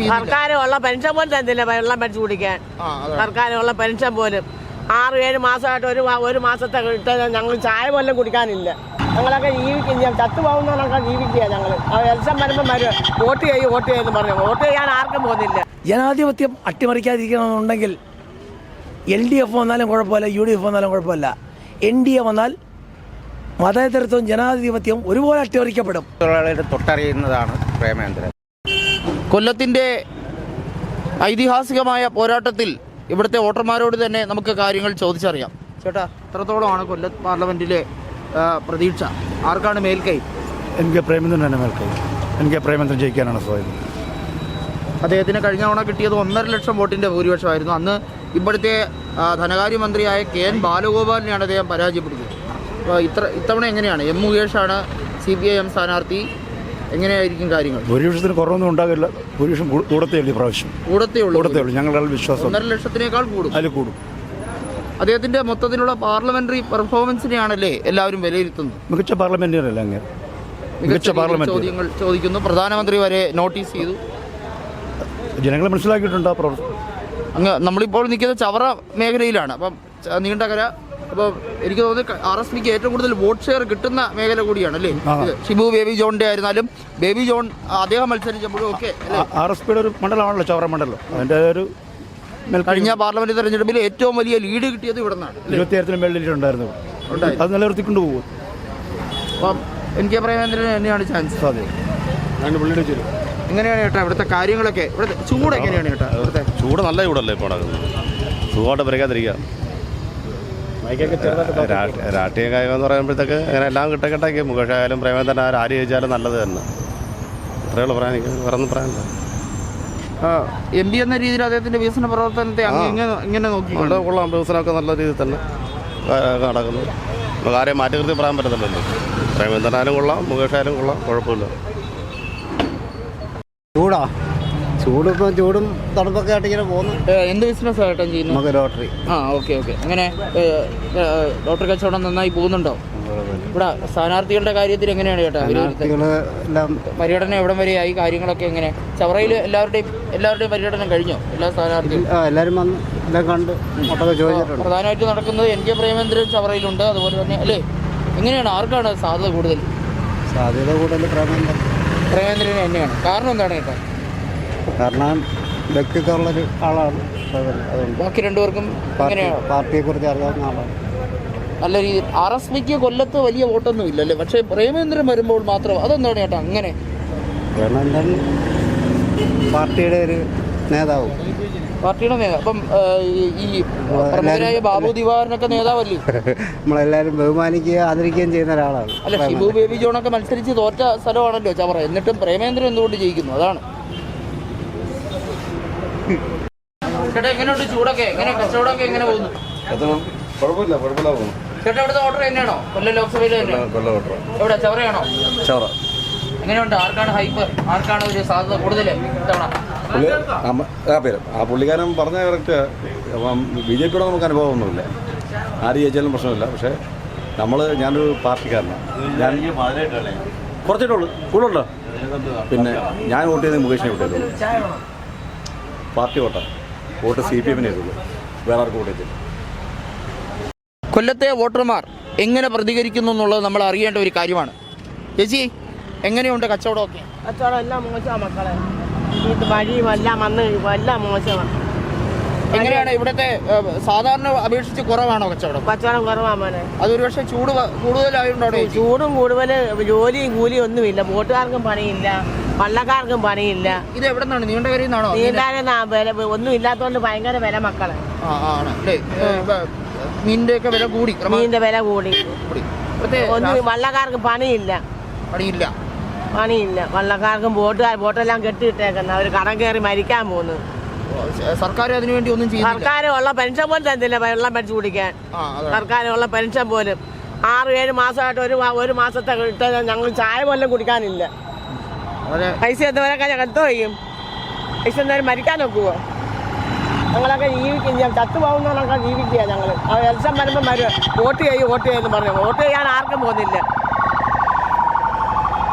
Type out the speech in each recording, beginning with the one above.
സർക്കാരുള്ള pension പോലും തന്നില്ല വെള്ളം മേടിച്ചു കുടിക്കാൻ. സർക്കാരുള്ള പെൻഷൻ പോലും 6-7 മാസമായിട്ട് ഒരു മാസത്തെ കിട്ടാൻ ഞങ്ങൾ ചായ പോലും കുടിക്കാനില്ല. ഞങ്ങളൊക്കെ ജീവിക്കുക, ചത്തുപോകുന്നവരൊക്കെ ജീവിക്കുക. ഞങ്ങൾ എലക്ഷൻ വരുമ്പോൾ വോട്ട് ചെയ്യുമെന്ന് പറഞ്ഞു. വോട്ട് ചെയ്യാൻ ആർക്കും പോകുന്നില്ല. ജനാധിപത്യം അട്ടിമറിക്കാതിരിക്കണമെന്നുണ്ടെങ്കിൽ LDF വന്നാലും കുഴപ്പമില്ല, UDF വന്നാലും കുഴപ്പമില്ല. NDA വന്നാൽ മതേതരത്വവും ജനാധിപത്യവും ഒരുപോലെ അട്ടിമറിക്കപ്പെടും. തൊട്ടറിയുന്നതാണ് പ്രേമേന്ദ്രൻ. കൊല്ലത്തിൻ്റെ ഐതിഹാസികമായ പോരാട്ടത്തിൽ ഇവിടുത്തെ വോട്ടർമാരോട് തന്നെ നമുക്ക് കാര്യങ്ങൾ ചോദിച്ചറിയാം. ചേട്ടാ, എത്രത്തോളമാണ് കൊല്ലം പാർലമെൻറ്റിലെ പ്രതീക്ഷ? ആർക്കാണ് മേൽക്കൈ? എനിക്ക് പ്രേമേന്ദ്രൻ തന്നെ മേൽക്കൈ. എനിക്ക് പ്രേമേന്ദ്രൻ ജയിക്കാനാണ് സാധ്യത. അദ്ദേഹത്തിന് കഴിഞ്ഞ തവണ കിട്ടിയത് 1.5 ലക്ഷം വോട്ടിൻ്റെ ഭൂരിപക്ഷമായിരുന്നു. അന്ന് ഇവിടുത്തെ ധനകാര്യമന്ത്രിയായ KN ബാലഗോപാലിനെയാണ് അദ്ദേഹം പരാജയപ്പെടുത്തിയത്. അപ്പോൾ ഇത്തവണ എങ്ങനെയാണ്? M മുകേഷാണ് CPIM സ്ഥാനാർത്ഥി. എങ്ങനെയായിരിക്കും കാര്യങ്ങൾ? ഭൂരിപക്ഷത്തിന് കുറവൊന്നും ഉണ്ടാകില്ല. ഭൂരിപക്ഷം കൂടത്തേ ഉള്ളൂ. ഇപ്രാവശ്യം കൂടത്തേ ഉള്ളൂ. ഞങ്ങളുടെ വിശ്വാസം 1.5 ലക്ഷത്തിനേക്കാൾ കൂടും. അതിൽ കൂടും. അദ്ദേഹത്തിന്റെ മൊത്തത്തിലുള്ള പാർലമെന്ററി പെർഫോമൻസിനെയാണല്ലേ എല്ലാവരും വിലയിരുത്തുന്നത്. മികച്ച പാർലമെന്ററിയല്ല അങ്ങനെ. മികച്ച പാർലമെന്റ് ചോദ്യങ്ങൾ ചോദിക്കുന്നു. പ്രധാനമന്ത്രി വരെ നോട്ടീസ് ചെയ്തു. ജനങ്ങൾ മനസ്സിലാക്കിയിട്ടുണ്ട് ആ പ്രവർത്തനം. അങ്ങ് നമ്മളിപ്പോൾ നിൽക്കുന്ന ചവറ മേഖലയിലാണ്. അപ്പം നീണ്ടകര. അപ്പോൾ എനിക്ക് തോന്നുന്നു RSPക്ക് ഏറ്റവും കൂടുതൽ വോട്ട് ഷെയർ കിട്ടുന്ന മേഖല കൂടിയാണ് അല്ലേ? ഷിബു ബേബി ജോണിന്റെ ആയിരുന്നാലും ബേബി ജോൺ അദ്ദേഹം മത്സരിച്ചപ്പോഴും ഒക്കെ RSPയുടെ ഒരു മണ്ഡലമാണല്ലോ ചവറ മണ്ഡലം. അതിൻ്റെ ഒരു കഴിഞ്ഞ പാർലമെന്റ് തെരഞ്ഞെടുപ്പിൽ ഏറ്റവും വലിയ ലീഡ് കിട്ടിയത് ഇവിടെ നിന്നാണ്. 27,000 മേളിൽ ഉണ്ടായിരുന്നു. അത് നിലനിർത്തിക്കൊണ്ട് പോകും. അപ്പം എനിക്ക് പ്രേമേന്ദ്രന് തന്നെയാണ് ചാൻസ്. അതെ. എങ്ങനെയാണ് ചേട്ടാ ഇവിടുത്തെ കാര്യങ്ങളൊക്കെ? ഇവിടുത്തെ ചൂട് എങ്ങനെയാണ് ചേട്ടാ? ഇവിടുത്തെ ചൂട് നല്ല ചൂടല്ലേ ഇപ്പോൾ നടക്കുന്നത്. സുഖമായിട്ട് പരിക്കാതിരിക്കുക. രാഷ്ട്രീയ കാര്യം എന്ന് പറയുമ്പോഴത്തേക്ക് അങ്ങനെ എല്ലാം കിട്ടക്കെട്ടാക്കി മുകേഷ് ആയാലും പ്രേമേന്ദ്രൻ ആര് ചോദിച്ചാലും നല്ലത് തന്നെ. ഇത്രയുള്ള പറയാൻ എനിക്ക് വേറൊന്നും പറയാനില്ല. MP എന്ന രീതിയിൽ അദ്ദേഹത്തിന്റെ വികസന പ്രവർത്തനത്തെ ഇങ്ങനെ നോക്കി കൊള്ളാം. വികസനമൊക്കെ നല്ല രീതിയിൽ തന്നെ നടക്കുന്നു. നമുക്ക് ആരെയും മാറ്റി നിർത്തി പറയാൻ പറ്റത്തില്ലല്ലോ. പ്രേമേന്ദ്രനായാലും കൊള്ളാം, മുകേഷ് ആയാലും കൊള്ളാം, കുഴപ്പമില്ല. ചൂടിപ്പം ചൂടും തണുപ്പൊക്കെ ആയിട്ട് ഇങ്ങനെ പോകുന്നു. എന്ത് ബിസിനസ് ആയിട്ടാണ് ചെയ്യുന്നത്? നമുക്ക് ലോട്ടറി. ഓക്കെ. അങ്ങനെ ലോട്ടറി കച്ചവടം നന്നായി പോകുന്നുണ്ടോ? ഇവിടെ സ്ഥാനാർത്ഥികളുടെ കാര്യത്തിൽ എങ്ങനെയാണ് ചേട്ടാ പര്യടനം? എവിടം വരെയായി? കാര്യങ്ങളൊക്കെ എങ്ങനെ? ചവറയിൽ എല്ലാവരുടെയും പര്യടനം കഴിഞ്ഞോ? എല്ലാ സ്ഥാനാർത്ഥികളും എല്ലാവരും വന്ന് എല്ലാം കണ്ട് ചോദിച്ചിട്ടുണ്ട്. പ്രധാനമായിട്ട് നടക്കുന്നത് NK പ്രേമേന്ദ്രൻ ചവറയിലുണ്ട്. അതുപോലെ തന്നെ അല്ലേ? എങ്ങനെയാണ്? ആർക്കാണ് സാധ്യത കൂടുതൽ? സാധ്യത കൂടുതൽ പ്രേമേന്ദ്രന് തന്നെയാണ്. കാരണം എന്താണ് കേട്ടോ? കാരണം വ്യക്തിത്വമുള്ളൊരു ആളാണ്. ബാക്കി രണ്ടുപേർക്കും പാർട്ടിയെ കുറിച്ച് അറിയാവുന്ന ആളാണ്. നല്ല രീതിയിൽ. RSPക്ക് കൊല്ലത്ത് വലിയ വോട്ടൊന്നും ഇല്ലല്ലേ? പക്ഷേ പ്രേമേന്ദ്രൻ വരുമ്പോൾ മാത്രം അതെന്താണ് ചേട്ടാ അങ്ങനെ? പ്രേമേന്ദ്രൻ പാർട്ടിയുടെ ഒരു നേതാവ്. പാർട്ടിയുടെ നേതാവ്. അപ്പം ഈ പ്രമുഖരായ ബാബു ദിവാകരനൊക്കെ നേതാവല്ലേ? നമ്മളെല്ലാവരും ബഹുമാനിക്കുകയും ആദരിക്കുകയും ചെയ്യുന്ന ഒരാളാണ്. അല്ല, ഷിബു ബേബി ജോണൊക്കെ മത്സരിച്ച് തോറ്റ സ്ഥലമാണല്ലോ ചവറ. എന്നിട്ടും പ്രേമേന്ദ്രൻ എന്തുകൊണ്ട് ജയിക്കുന്നു? അതാണ് ചേട്ടാ. എങ്ങനെയുണ്ട് ചൂടൊക്കെ? എങ്ങനെ കച്ചവടമൊക്കെ എങ്ങനെ പോകുന്നു? ചേട്ടാ ഇവിടുത്തെ വോട്ടർ തന്നെയാണോ? കൊല്ലം ലോക്സഭയിൽ തന്നെ? എവിടെ? ചവറയാണോ? ചവറ. എങ്ങനെയുണ്ട്? ആർക്കാണ് ഹൈപ്പ്? ആർക്കാണ് ഒരു സാധ്യത കൂടുതൽ ഇത്തവണ? ആ പുള്ളിക്കാരൻ പറഞ്ഞ കറക്റ്റ്. അപ്പം BJPയുടെ നമുക്ക് അനുഭവമൊന്നുമില്ല. ആര് ജയിച്ചാലും പ്രശ്നമില്ല. പക്ഷേ ഞാനൊരു പാർട്ടിക്കാരനാണ്. ഞാൻ കുറച്ചിട്ടുള്ളൂ. കൂടുതലുണ്ടോ? പിന്നെ ഞാൻ വോട്ട് ചെയ്ത് മുകേഷിനെ വോട്ട് ചെയ്തുള്ളൂ. പാർട്ടി വോട്ടാണ്. വോട്ട് CPMനെ ചെയ്തുള്ളൂ. വേറെ ആർക്കും വോട്ട് ചെയ്തില്ല. കൊല്ലത്തെ വോട്ടർമാർ എങ്ങനെ പ്രതികരിക്കുന്നു എന്നുള്ളത് നമ്മൾ അറിയേണ്ട ഒരു കാര്യമാണ്. ചേച്ചി, എങ്ങനെയുണ്ട് കച്ചവടമൊക്കെ? കച്ചവടം എല്ലാം മോശമാണ് മക്കളെ. വഴിയും എല്ലാം എല്ലാം മോശമാണ്. എങ്ങനെയാണ് ഇവിടുത്തെ സാധാരണ അപേക്ഷിച്ച് കുറവാണോ കച്ചവടം? കച്ചവടം കുറവാണ് മോനെ. അതൊരു പക്ഷേ ചൂട് കൂടുതലായതുകൊണ്ടാണോ? ചൂടും കൂടുതൽ, ജോലിയും കൂലിയും ഒന്നുമില്ല. വോട്ടുകാർക്കും പണിയില്ല, വള്ളക്കാർക്കും പണിയില്ല. ഇത് എവിടെ നിന്നാണ്? നീണ്ടകരയിൽ നിന്നാണോ? നീണ്ടാലും ഒന്നും ഇല്ലാത്തതുകൊണ്ട് ഭയങ്കര വില മക്കളെ. മീനിന്റെയൊക്കെ വില കൂടി. മീനിന്റെ വില കൂടി. ഒന്നും വള്ളക്കാർക്ക് പണിയില്ല. വള്ളക്കാർക്കും ബോട്ടെല്ലാം കെട്ടിയിട്ടേക്കുന്ന. അവർ കടം കയറി മരിക്കാൻ പോകുന്നു. സർക്കാർ അതിനുവേണ്ടി ഒന്നും ചെയ്യും. സർക്കാരുള്ള പെൻഷൻ പോലും തന്നില്ല വെള്ളം മേടിച്ചു കുടിക്കാൻ. സർക്കാരുള്ള പെൻഷൻ പോലും 6-7 മാസമായിട്ട് ഒരു മാസത്തെ കിട്ടാൻ ഞങ്ങൾ ചായ പോലും കുടിക്കാനില്ല. പൈസ എന്തവരൊക്കെ എന്തോ ചെയ്യും? പൈസ എന്തായാലും മരിക്കാൻ നോക്കുവോ? ഞങ്ങളൊക്കെ ജീവിക്കുക, ചത്തുപോകുന്നവരൊക്കെ ജീവിക്കുക. ഞങ്ങൾ എലക്ഷൻ വരുമ്പോൾ വോട്ട് ചെയ്യുമെന്ന് പറഞ്ഞു. വോട്ട് ചെയ്യാൻ ആർക്കും പോകുന്നില്ല.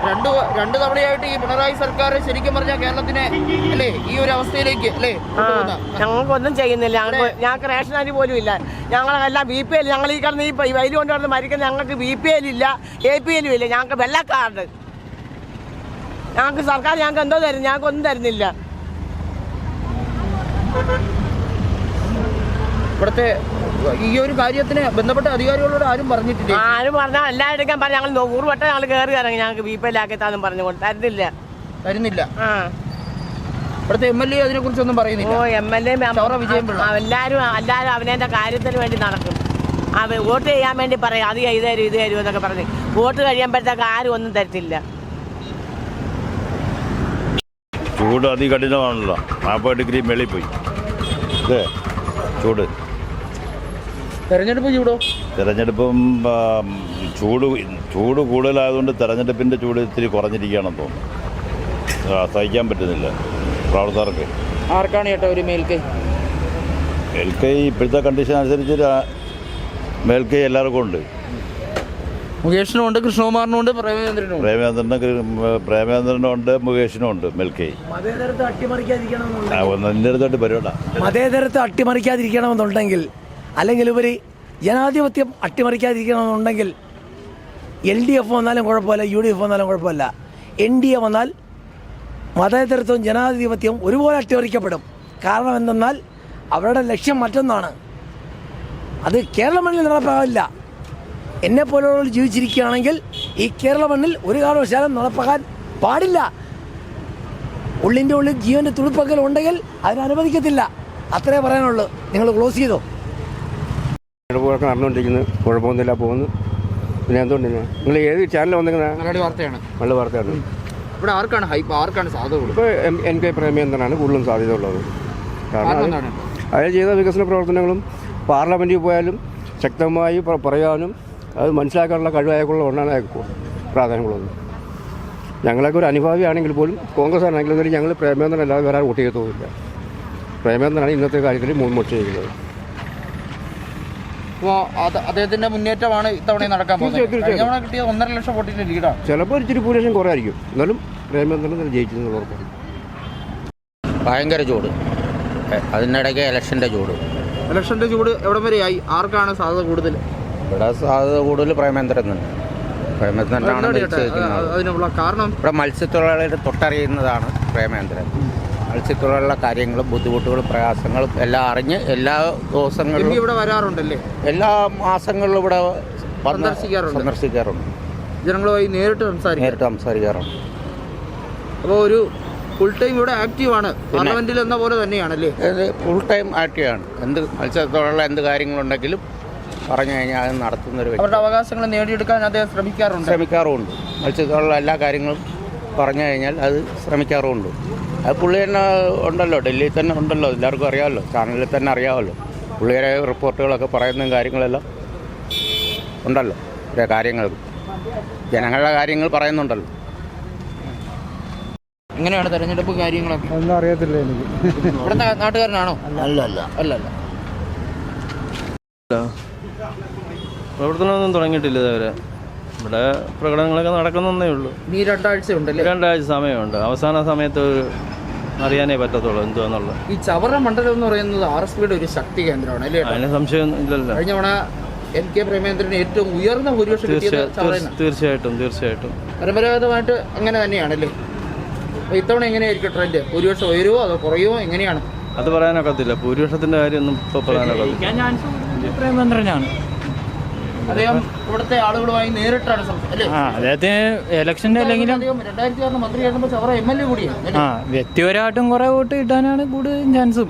രണ്ട് തവണയായിട്ട് ഈ പിണറായി സർക്കാർ ശരിക്കും പറഞ്ഞാൽ കേരളത്തിനെ അല്ലേ ഈ ഒരു അവസ്ഥയിലേക്ക് അല്ലേ ഞങ്ങൾക്കൊന്നും ചെയ്യുന്നില്ല. ഞങ്ങൾക്ക് റേഷൻ അരി പോലും ഇല്ല. ഞങ്ങളെല്ലാം BPL, ഞങ്ങൾ ഈ കിടന്ന് ഈ വൈദ്യുതി കൊണ്ടുവന്ന് മരിക്കുന്ന ഞങ്ങൾക്ക് BPL ഇല്ല, APL ഇല്ല. ഞങ്ങൾക്ക് വെള്ള കാർഡ്. ഞങ്ങൾക്ക് സർക്കാർ ഞങ്ങൾക്ക് എന്തോ തരും, ഞങ്ങൾക്ക് ഒന്നും തരുന്നില്ല. ഇവിടുത്തെ ഈ ഒരു കാര്യത്തിന് ബന്ധപ്പെട്ട അധികാരികളോട് ആരും പറഞ്ഞിട്ടില്ല. ആരും പറഞ്ഞാൽ എല്ലാവരും പറഞ്ഞാൽ ഞങ്ങൾ 100 വട്ടം ഞങ്ങൾ കയറി ഇറങ്ങി ഞങ്ങൾക്ക് BPL ആക്കിത്താന്നും പറഞ്ഞുകൊണ്ട് തരുന്നില്ല. ഇവിടുത്തെ MLA അതിനെ കുറിച്ചൊന്നും പറയുന്നില്ല. MLA എല്ലാവരും അവനവൻ്റെ കാര്യത്തിന് വേണ്ടി നടക്കും. വോട്ട് ചെയ്യാൻ വേണ്ടി പറയും അത് ഇത് തരും ഇത് തരും എന്നൊക്കെ പറഞ്ഞ് വോട്ട് കഴിയുമ്പോഴത്തേക്ക് ആരും ഒന്നും തരത്തില്ല. ചൂട് അതികഠിനമാണല്ലോ. 40 ഡിഗ്രി മേളിൽ പോയി അതെ ചൂട്. തെരഞ്ഞെടുപ്പും ചൂട് കൂടുതലായതുകൊണ്ട് തെരഞ്ഞെടുപ്പിൻ്റെ ചൂട് ഇത്തിരി കുറഞ്ഞിരിക്കുകയാണെന്ന് തോന്നുന്നു. സഹിക്കാൻ പറ്റുന്നില്ല പ്രവർത്തകർക്ക്. ആർക്കാണ് ചേട്ടാ ഒരു മേൽക്കൈ? മേൽക്കൈ ഇപ്പോഴത്തെ കണ്ടീഷൻ അനുസരിച്ച് മേൽക്കൈ എല്ലാവർക്കും ഉണ്ട്. മുകേഷിനും ഉണ്ട്, കൃഷ്ണകുമാറിനും ഉണ്ട്, പ്രേമചന്ദ്രനും ഉണ്ട്, മുകേഷിനും ഉണ്ട് മേൽക്കൈ. മതേതരത്തെ അട്ടിമറിക്കാതിരിക്കണമെന്നുണ്ടെങ്കിൽ അല്ലെങ്കിൽ ഉപരി ജനാധിപത്യം അട്ടിമറിക്കാതിരിക്കണമെന്നുണ്ടെങ്കിൽ LDF വന്നാലും കുഴപ്പമില്ല, UDF വന്നാലും കുഴപ്പമില്ല. NDA വന്നാൽ മതേതരത്വവും ജനാധിപത്യവും ഒരുപോലെ അട്ടിമറിക്കപ്പെടും. കാരണം എന്തെന്നാൽ അവരുടെ ലക്ഷ്യം മറ്റൊന്നാണ്. അത് കേരള മണ്ണിൽ നടപ്പാകില്ല. എന്നെപ്പോലുള്ളവർ ജീവിച്ചിരിക്കുകയാണെങ്കിൽ ഈ കേരള മണ്ണിൽ ഒരു കാരണവശാലും നടപ്പാക്കാൻ പാടില്ല. ഉള്ളിൻ്റെ ഉള്ളിൽ ജീവൻ്റെ തുണിപ്പക്കൽ ഉണ്ടെങ്കിൽ അതിനനുവദിക്കത്തില്ല. അത്രേ പറയാനുള്ളൂ. നിങ്ങൾ ക്ലോസ് ചെയ്തോ. തെരഞ്ഞെടുപ്പൊക്കെ നടന്നുകൊണ്ടിരിക്കുന്നത് കുഴപ്പമൊന്നുമില്ല, പോകുന്നു. പിന്നെ എന്തുകൊണ്ടില്ല നിങ്ങൾ ഏത് ചാനലിൽ വന്നിരിക്കുന്നത്? നല്ല വാർത്തയാണ്. ഇവിടെ ആർക്കാണ് ഹൈപ്പ്, ആർക്കാണ് സാധ്യത? ഇപ്പോൾ NK പ്രേമചന്ദ്രനാണ് കൂടുതലും സാധ്യത ഉള്ളത്. കാരണം അയാൾ ചെയ്ത വികസന പ്രവർത്തനങ്ങളും പാർലമെൻറ്റിൽ പോയാലും ശക്തമായി പറയാനും അത് മനസ്സിലാക്കാനുള്ള കഴിവ് അയാൾക്കുള്ള ഒന്നാണ് അയാൾക്ക് പ്രാധാന്യമുള്ളത്. ഞങ്ങളൊക്കെ ഒരു അനുഭാവിയാണെങ്കിൽ പോലും കോൺഗ്രസ് ആണെങ്കിലും ഞങ്ങൾ പ്രേമചന്ദ്രൻ അല്ലാതെ വേറെ വോട്ട് ചെയ്യത്തോന്നില്ല. പ്രേമചന്ദ്രനാണ് ഇന്നത്തെ കാര്യത്തിൽ മുൻമൊട്ട് ചെയ്യുന്നത്. അപ്പോൾ അദ്ദേഹത്തിൻ്റെ മുന്നേറ്റമാണ് ഇത്തവണ നടക്കാൻ പോകുന്നത്. കിട്ടിയ 1.5 ലക്ഷം വോട്ടിൻ്റെ ലീഡാണ്. ചിലപ്പോൾ ഇച്ചിരി ഭൂരിപക്ഷം കുറവായിരിക്കും, എന്നാലും പ്രേമചന്ദ്രൻ ജയിച്ചെന്നുള്ള ഉറപ്പാണ്. ഭയങ്കര ചൂട്, അതിനിടയ്ക്ക് ഇലക്ഷൻ്റെ ചൂട്. എവിടം വരെയായി? ആർക്കാണ് സാധ്യത കൂടുതൽ? ഇവിടെ സാധ്യത കൂടുതൽ പ്രേമേന്ദ്രൻ തന്നെ. പ്രേമേന്ദ്രനാണ് അതിനുള്ള കാരണം ഇവിടെ മത്സ്യത്തൊഴിലാളിയുടെ തൊട്ടറിയുന്നതാണ് പ്രേമേന്ദ്രൻ. മത്സ്യത്തൊഴിലാളികളുടെ കാര്യങ്ങളും ബുദ്ധിമുട്ടുകളും പ്രയാസങ്ങളും എല്ലാം അറിഞ്ഞ് എല്ലാ ദിവസങ്ങളിലും ഇവിടെ വരാറുണ്ടല്ലേ? എല്ലാ മാസങ്ങളിലും ഇവിടെ സന്ദർശിക്കാറുണ്ട്. ജനങ്ങളുമായി നേരിട്ട് സംസാരിക്കാറുണ്ട്. അപ്പോൾ ഒരു ഫുൾ ടൈം ഇവിടെ ആക്റ്റീവാണ്. പാർലമെന്റിൽ എന്ന പോലെ തന്നെയാണല്ലേ? ഫുൾ ടൈം ആക്റ്റീവാണ്. എന്ത് മത്സ്യത്തൊഴിലുള്ള എന്ത് കാര്യങ്ങളുണ്ടെങ്കിലും പറഞ്ഞു കഴിഞ്ഞാൽ അത് നടത്തുന്നൊരു വ്യക്തി. അവരുടെ അവകാശങ്ങൾ നേടിയെടുക്കാൻ അദ്ദേഹം ശ്രമിക്കാറുണ്ട്. മത്സ്യത്തൊഴിലുള്ള എല്ലാ കാര്യങ്ങളും പറഞ്ഞു കഴിഞ്ഞാൽ അത് ശ്രമിക്കാറുമുണ്ട്. അത് പുള്ളി തന്നെ ഉണ്ടല്ലോ, ഡൽഹിയിൽ തന്നെ ഉണ്ടല്ലോ, എല്ലാവർക്കും അറിയാമല്ലോ, ചാനലിൽ തന്നെ അറിയാമല്ലോ. പുള്ളിയുടെ റിപ്പോർട്ടുകളൊക്കെ പറയുന്ന കാര്യങ്ങളെല്ലാം ഉണ്ടല്ലോ. കാര്യങ്ങൾ ജനങ്ങളുടെ കാര്യങ്ങൾ പറയുന്നുണ്ടല്ലോ. എങ്ങനെയാണ് തെരഞ്ഞെടുപ്പ് കാര്യങ്ങളൊക്കെ? ഒന്നും അറിയത്തില്ല എനിക്ക്. ഇവിടുത്തെ നാട്ടുകാരനാണോ? അല്ലല്ല. പ്രവർത്തനമൊന്നും തുടങ്ങിയിട്ടില്ല ഇതുവരെ. ഇവിടെ പ്രകടനങ്ങളൊക്കെ നടക്കുന്നേ ഉള്ളൂ. ഈ 2 ആഴ്ച ഉണ്ടല്ലേ? 2 ആഴ്ച സമയമുണ്ട്. അവസാന സമയത്ത് അറിയാനേ പറ്റത്തുള്ളൂ എന്തുവാന്നുള്ളത്. ഈ ചവറ മണ്ഡലം എന്ന് പറയുന്നത് RSPയുടെ ഒരു ശക്തി കേന്ദ്രമാണ് അല്ലേ? അതിന് സംശയം ഇല്ലല്ലോ. കഴിഞ്ഞ തവണ NK പ്രേമേന്ദ്രന് ഏറ്റവും ഉയർന്ന ഭൂരിപക്ഷം തീർച്ചയായിട്ടും പരമ്പരാഗതമായിട്ട് അങ്ങനെ തന്നെയാണല്ലേ? അപ്പോൾ ഇത്തവണ എങ്ങനെയായിരിക്കും ട്രെൻഡ്? ഭൂരിപക്ഷം ഉയരുമോ അതോ കുറയുമോ, എങ്ങനെയാണ്? അത് പറയാനൊക്കത്തില്ല. ഭൂരിപക്ഷത്തിന്റെ കാര്യമൊന്നും ഇപ്പോൾ പറയാനൊക്കത്തില്ല. പ്രേമേന്ദ്രനാണ്. അദ്ദേഹം ഇവിടുത്തെ ആളുകളുമായി നേരിട്ടാണ് അദ്ദേഹത്തിന് ഇലക്ഷൻ്റെ അല്ലെങ്കിലും 2006 മന്ത്രിയായിരുന്നപ്പോൾ ചവറ MLA കൂടിയാണ്. വ്യക്തിപരമായിട്ടും കുറെ വോട്ട് കിട്ടാനാണ് കൂടുതൽ ചാൻസും.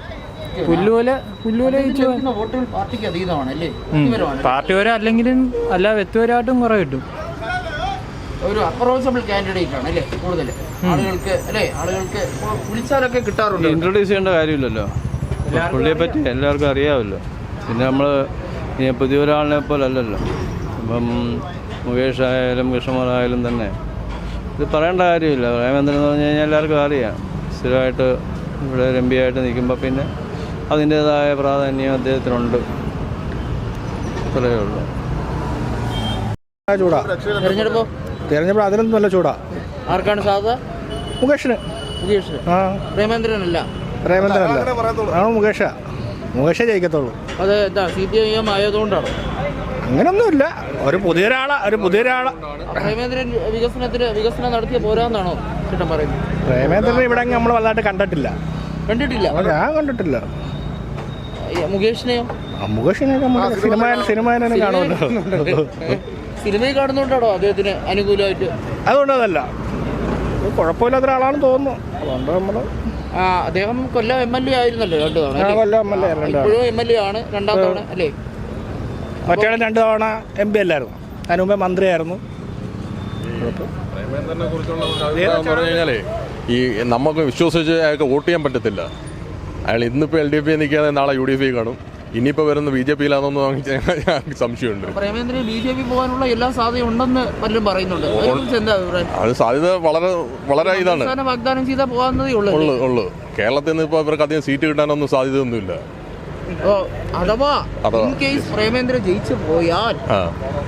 പുല്ലുപോലെ വോട്ടുകൾ പാർട്ടിക്ക് അതീതമാണ് അല്ലേ? പാർട്ടിപരം അല്ലെങ്കിലും അല്ല, വ്യക്തിപരമായിട്ടും കുറെ കിട്ടും. ഒരു അപ്രോച്ചബിൾ കാൻഡിഡേറ്റ് ആണ് അല്ലേ? കൂടുതൽ ആളുകൾക്ക് വിളിച്ചാലൊക്കെ കിട്ടാറുണ്ട്. ഇൻട്രൊഡ്യൂസ് ചെയ്യേണ്ട കാര്യമില്ലല്ലോ, പുള്ളിയെ പറ്റി എല്ലാവർക്കും അറിയാമല്ലോ. പിന്നെ നമ്മൾ പുതിയ ഒരാളിനെ പോലെ അല്ലല്ലോ. ഇപ്പം മുകേഷ് ആയാലും കൃഷ്ണകുമാറായാലും തന്നെ ഇത് പറയേണ്ട കാര്യമില്ല. പ്രേമേന്ദ്രൻ എന്ന് പറഞ്ഞു കഴിഞ്ഞാൽ എല്ലാവർക്കും അറിയാം. സ്ഥിരമായിട്ട് ഇവിടെ ഒരു MP ആയിട്ട് നിൽക്കുമ്പോൾ പിന്നെ അതിൻ്റേതായ പ്രാധാന്യം അദ്ദേഹത്തിനുണ്ട്. അത്രയേ ഉള്ളൂ. തെരഞ്ഞെടുപ്പ് അതിലൊന്നും നല്ല ചൂടാ. ആർക്കാണ് സാധ്യത? മുകേഷിന്. മുകേഷ്. ആ, പ്രേമേന്ദ്രനല്ല. പ്രേമേന്ദ്രനല്ല, മുകേഷേ ജയിക്കത്തുള്ളൂ. അത് എന്താ CPIM ആയതുകൊണ്ടാണ്? അങ്ങനൊന്നുമില്ല, ഒരു പുതിയൊരാളാ. പ്രേമേന്ദ്രൻ വികസനം നടത്തിയ പോരാന്നാണോ ചേട്ടൻ പറയുന്നത്? പ്രേമേന്ദ്രൻ ഇവിടെ നമ്മൾ വലുതായിട്ട് കണ്ടിട്ടില്ല. ഞാൻ കണ്ടിട്ടില്ല. മുകേഷിനെയോ? മുകേഷിനെ സിനിമ കാണുമല്ലോ. സിനിമയിൽ കാണുന്നോണ്ടാണോ അദ്ദേഹത്തിന് അനുകൂലമായിട്ട്? അതുകൊണ്ടതല്ല, കുഴപ്പമില്ലാത്ത ഒരാളാണെന്ന് തോന്നുന്നു. അതുകൊണ്ട് നമ്മൾ അദ്ദേഹം കൊല്ലം MLA ആയിരുന്നല്ലോ 2 തവണ. ഇപ്പോഴും MLA ആണ് 2ാം തവണ അല്ലേ? മറ്റേ 2 തവണ MP അല്ലായിരുന്നു, അതിന് മുമ്പേ മന്ത്രിയായിരുന്നു. പ്രേമേന്ദ്രനെ കുറിച്ചുള്ള പറഞ്ഞു കഴിഞ്ഞാലേ ഈ നമുക്ക് വിശ്വസിച്ച് അയാൾക്ക് വോട്ട് ചെയ്യാൻ പറ്റത്തില്ല. അയാൾ ഇന്നിപ്പോൾ LDP നിൽക്കാതെ നാളെ UDP കാണും. ഇനിയിപ്പോൾ വരുന്ന BJPയിലാണെന്ന് ഞങ്ങൾക്ക് സംശയമുണ്ട്. പ്രേമേന്ദ്രൻ BJP പോകാനുള്ള എല്ലാ സാധ്യതയും ഉണ്ടെന്ന് പലരും പറയുന്നുണ്ട്. എന്താ അഭിപ്രായം? അത് സാധ്യത വളരെ ഇതാണ്. വാഗ്ദാനം ചെയ്താൽ പോകാവുന്നതേ ഉള്ളൂ. കേരളത്തിൽ നിന്ന് ഇപ്പോൾ ഇവർക്ക് അധികം സീറ്റ് കിട്ടാനൊന്നും സാധ്യതയൊന്നുമില്ല. അഥവാ ഇൻ കേസ് പ്രേമേന്ദ്രൻ ജയിച്ചു പോയാൽ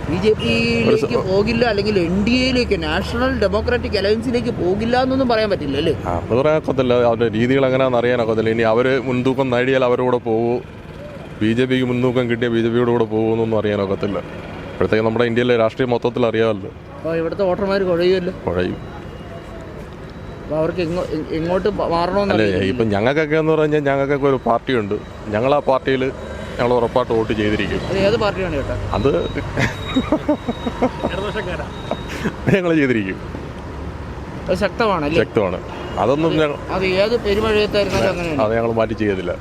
BJPയിലേക്ക് പോകില്ല, അല്ലെങ്കിൽ NDAയിലേക്ക്, നാഷണൽ ഡെമോക്രാറ്റിക് അലയൻസിലേക്ക് പോകില്ല എന്നൊന്നും പറയാൻ പറ്റില്ല അല്ലേ? അത് പറയാനൊക്കത്തില്ല. അവരുടെ രീതികൾ എങ്ങനെയാണെന്ന് അറിയാനൊക്കത്തില്ല. ഇനി അവർ മുൻതൂക്കം നേടിയാൽ അവരോട് പോകുമോ, BJPക്ക് മുൻതൂക്കം കിട്ടിയ BJPയോട് കൂടെ പോകുമെന്നൊന്നും അറിയാനൊക്കത്തില്ല. ഇപ്പോഴത്തേക്ക് നമ്മുടെ ഇന്ത്യയിലെ രാഷ്ട്രീയം മൊത്തത്തിൽ അറിയാമല്ലോ. ഇവിടുത്തെ വോട്ടർമാർ കുഴയും. അവർക്ക് എങ്ങോട്ട് മാറണമെന്നല്ലേ? ഇപ്പം ഞങ്ങൾക്കൊക്കെ എന്ന് പറഞ്ഞാൽ ഞങ്ങൾക്കൊക്കെ ഒരു പാർട്ടിയുണ്ട്. ഞങ്ങൾ ആ പാർട്ടിയിൽ ഞങ്ങൾ ഉറപ്പായിട്ട് വോട്ട് ചെയ്തിരിക്കും. ഏത് പാർട്ടിയാണ് ചേട്ടാ? അത് ഞങ്ങൾ ചെയ്തിരിക്കും. ശക്തമാണ്. അതൊന്നും അത് ഏത് പെരുമഴയത്തായിരുന്നാലും അങ്ങനെയാണ്. അത് ഞങ്ങൾ മാറ്റി ചെയ്തില്ല.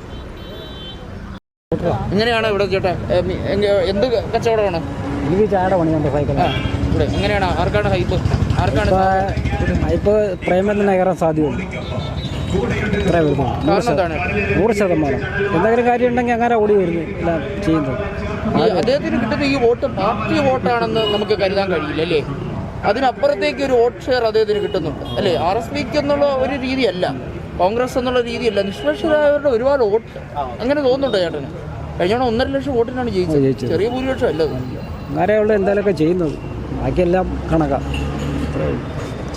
എങ്ങനെയാണ് ഇവിടെ ചേട്ടാ, എന്ത് കച്ചവടമാണ്? എനിക്ക് ചായയുടെ പണിയുണ്ട് സൈക്കിൾ. ഇവിടെ എങ്ങനെയാണ്? ആർക്കാണ് ഹൈപ്പ്? ഹൈപ്പ് പ്രേമേന്ദ്രനെ കയറാൻ സാധ്യതയുണ്ട്. ഇത്ര വരുന്നു 100%. എന്തെങ്കിലും കാര്യം ഉണ്ടെങ്കിൽ അങ്ങനെ ഓടി വരുന്നു എല്ലാം ചെയ്യുന്നത്. അദ്ദേഹത്തിന് കിട്ടുന്ന ഈ വോട്ട് പാർട്ടി വോട്ടാണെന്ന് നമുക്ക് കരുതാൻ കഴിയില്ല അല്ലേ? അതിനപ്പുറത്തേക്ക് ഒരു വോട്ട് ഷെയർ അദ്ദേഹത്തിന് കിട്ടുന്നുണ്ട് അല്ലേ? RSPക്ക് എന്നുള്ള ഒരു രീതിയല്ല, കോൺഗ്രസ് എന്നുള്ള രീതിയല്ല, നിഷ്പക്ഷരായവരുടെ ഒരുപാട് വോട്ട് അങ്ങനെ തോന്നുന്നുണ്ടോ ചേട്ടന്? കഴിഞ്ഞ 1.5 ലക്ഷം വോട്ടിനാണ് ജയിച്ചത്. ചെറിയ ഭൂരിപക്ഷം അല്ല. അങ്ങനെയുള്ള എന്തായാലും ചെയ്യുന്നത്, ബാക്കിയെല്ലാം കണക്കാണ്.